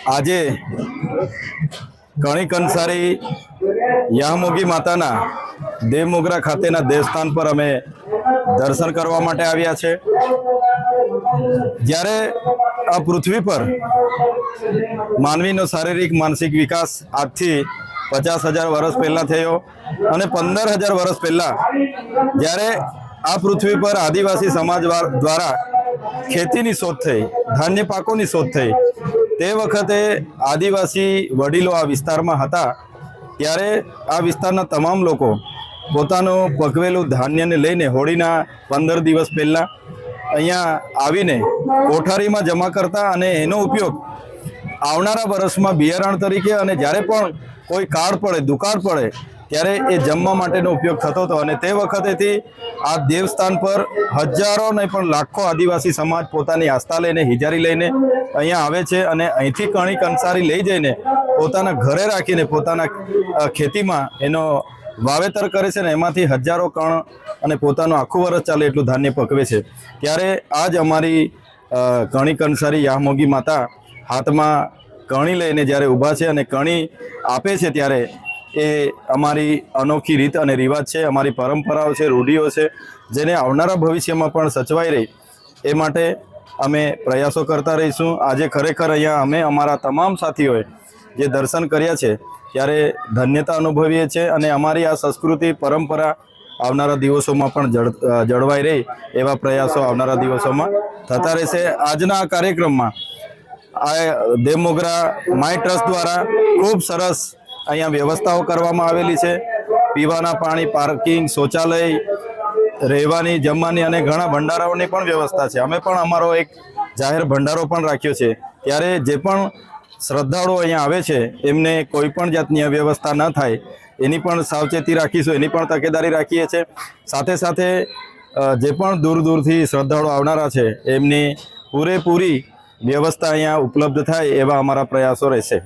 આજે કણી કંસારી યામોગી માતાના દેવમોગરા ખાતેના દેવસ્થાન પર અમે દર્શન કરવા માટે આવ્યા છે। જ્યારે આ પૃથ્વી પર માનવીનો શારીરિક માનસિક વિકાસ આજથી 50,000 વર્ષ પહેલા થયો અને 15,000 વર્ષ પહેલા જ્યારે આ પૃથ્વી પર આદિવાસી સમાજ દ્વારા ખેતીની શોધ થઈ, ધાન્ય પાકોની શોધ થઈ, તે વખતે આદિવાસી વડીલો આ વિસ્તારમાં હતા। ત્યારે આ વિસ્તારના તમામ લોકો પોતાનું પકવેલું ધાન્યને લઈને હોળીના 15 દિવસ પહેલાં અહીંયા આવીને કોઠારીમાં જમા કરતા અને એનો ઉપયોગ આવનારા વર્ષમાં બિયારણ તરીકે અને જ્યારે પણ કોઈ કાળ પડે, દુકાળ પડે ત્યારે એ જમવા માટેનો ઉપયોગ થતો હતો। અને તે વખતેથી આ દેવસ્થાન પર હજારો નહીં પણ લાખો આદિવાસી સમાજ પોતાની આસ્થા લઈને, હિજારી લઈને અહીંયા આવે છે અને અહીંથી કણી કંસારી લઈ જઈને પોતાના ઘરે રાખીને પોતાના ખેતીમાં એનો વાવેતર કરે છે ને એમાંથી હજારો કણ અને પોતાનું આખું વર્ષ ચાલે એટલું ધાન્ય પકવે છે। ત્યારે આજ અમારી કણી કંસારી યામોગી માતા હાથમાં કણી લઈને જ્યારે ઊભા છે અને કણી આપે છે ત્યારે એ અમારી અનોખી રીત અને રિવાજ છે, અમારી પરંપરાઓ છે, રૂઢિઓ છે, જેને આવનારા ભવિષ્યમાં પણ સચવાઈ રહી એ માટે અમે પ્રયાસો કરતા રહીશું। આજે ખરેખર અહીંયા અમે અમારા તમામ સાથીઓએ જે દર્શન કર્યા છે ત્યારે ધન્યતા અનુભવીએ છીએ અને અમારી આ સંસ્કૃતિ પરંપરા આવનારા દિવસોમાં પણ જળવાઈ રહે એવા પ્રયાસો આવનારા દિવસોમાં થતા રહેશે। આજના આ કાર્યક્રમમાં આ દેવમોગરા માય ટ્રસ્ટ દ્વારા ખૂબ સરસ અહીંયા વ્યવસ્થાઓ કરવામાં આવેલી છે। પીવાના પાણી, પાર્કિંગ, શૌચાલય, રહેવાની, જમવાની અને ઘણા ભંડારાઓની પણ વ્યવસ્થા છે। અમે પણ અમારો એક જાહેર ભંડારો પણ રાખ્યો છે। ત્યારે જે પણ શ્રદ્ધાળુઓ અહીંયા આવે છે એમને કોઈ પણ જાતની અવ્યવસ્થા ન થાય એની પણ સાવચેતી રાખીશું, એની પણ તકેદારી રાખીએ છીએ। સાથે સાથે જે પણ દૂર દૂરથી શ્રદ્ધાળુઓ આવનારા છે એમની પૂરેપૂરી વ્યવસ્થા અહીંયા ઉપલબ્ધ થાય એવા અમારા પ્રયાસો રહેશે।